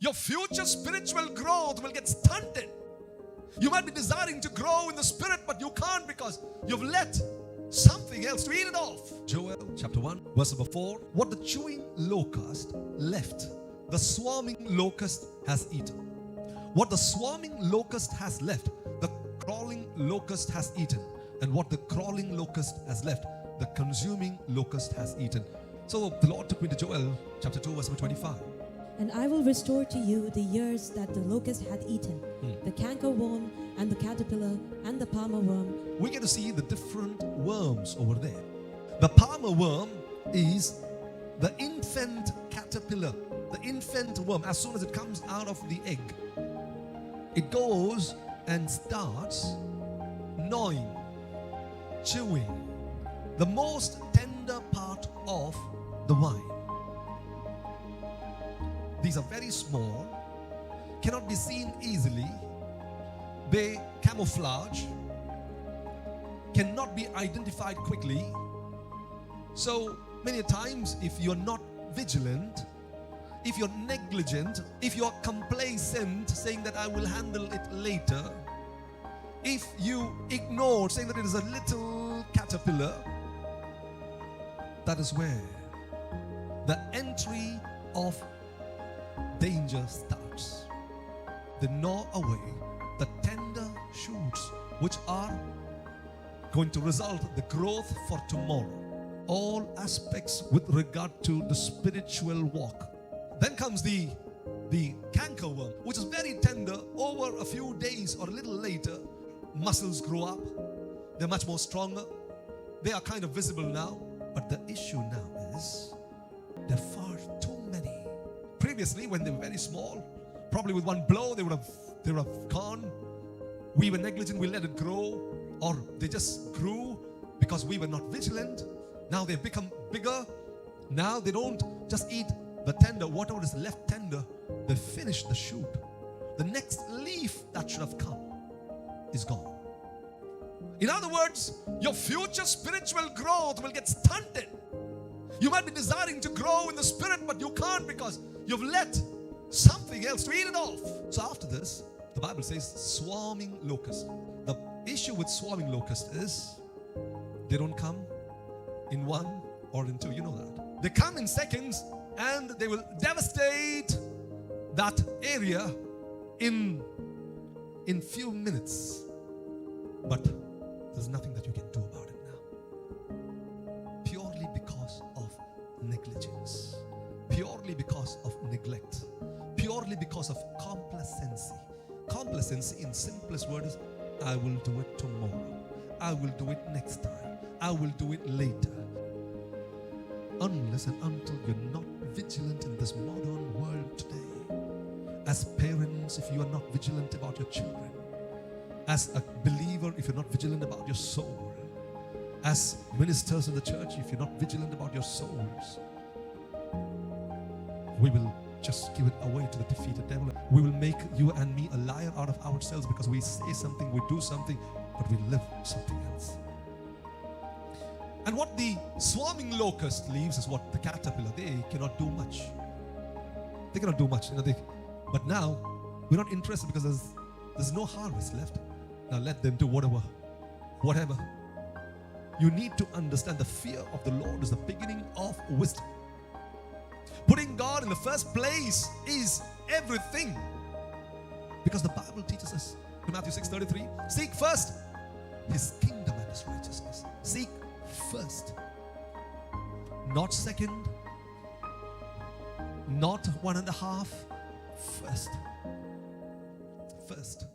your future spiritual growth will get stunted. You might be desiring to grow in the spirit, but you can't because you've let something else to eat it off. Joel chapter 1 verse number 4. What the chewing locust left, the swarming locust has eaten. What the swarming locust has left, the crawling locust has eaten. And what the crawling locust has left, the consuming locust has eaten. So the Lord took me to Joel chapter 2 verse number 25. And I will restore to you the years that the locust had eaten, the cankerworm and the caterpillar and the palmer worm. We get to see the different worms over there. The palmer worm is the infant caterpillar, the infant worm. As soon as it comes out of the egg, it goes and starts gnawing, chewing the most tender part of the vine. These are very small, cannot be seen easily. They camouflage, cannot be identified quickly. So many times, if you're not vigilant, if you're negligent, if you're complacent, saying that I will handle it later, if you ignore, saying that it is a little caterpillar, that is where the entry of danger starts. They gnaw away the tender shoots which are going to result the growth for tomorrow. All aspects with regard to the spiritual walk. Then comes the cankerworm, which is very tender. Over a few days or a little later, muscles grow up. They're much more stronger. They are kind of visible now. But the issue now is there are far too many. Previously, when they were very small, probably with one blow they would have gone. We were negligent, we let it grow, or they just grew because we were not vigilant. Now they've become bigger. Now they don't just eat the tender, whatever is left tender, they finish the shoot. The next leaf that should have come is gone. In other words, your future spiritual growth will get stunted. You might be desiring to grow in the spirit, but you can't because you've let something else to eat it off. So after this, the Bible says swarming locust. The issue with swarming locust is they don't come in one or in two. You know that. They come in seconds and they will devastate that area in few minutes. But there's nothing that you can do about it now. Purely because of negligence. Purely because of neglect. Purely because of complacency. Complacency in simplest word is, I will do it tomorrow. I will do it next time. I will do it later. Unless and until you're not vigilant in this modern world today. As parents, if you are not vigilant about your children. As a believer, if you're not vigilant about your soul. As ministers in the church, if you're not vigilant about your souls, we will just give it away to the defeated devil. We will make you and me a liar out of ourselves because we say something, we do something, but we live something else. And what the swarming locust leaves is what the caterpillar, they cannot do much. They cannot do much. But now, we're not interested because there's no harvest left. Now let them do whatever. You need to understand the fear of the Lord is the beginning of wisdom. Putting God in the first place is everything. Because the Bible teaches us in Matthew 6:33, seek first His kingdom and His righteousness. Seek first. Not second. Not 1.5. First. First.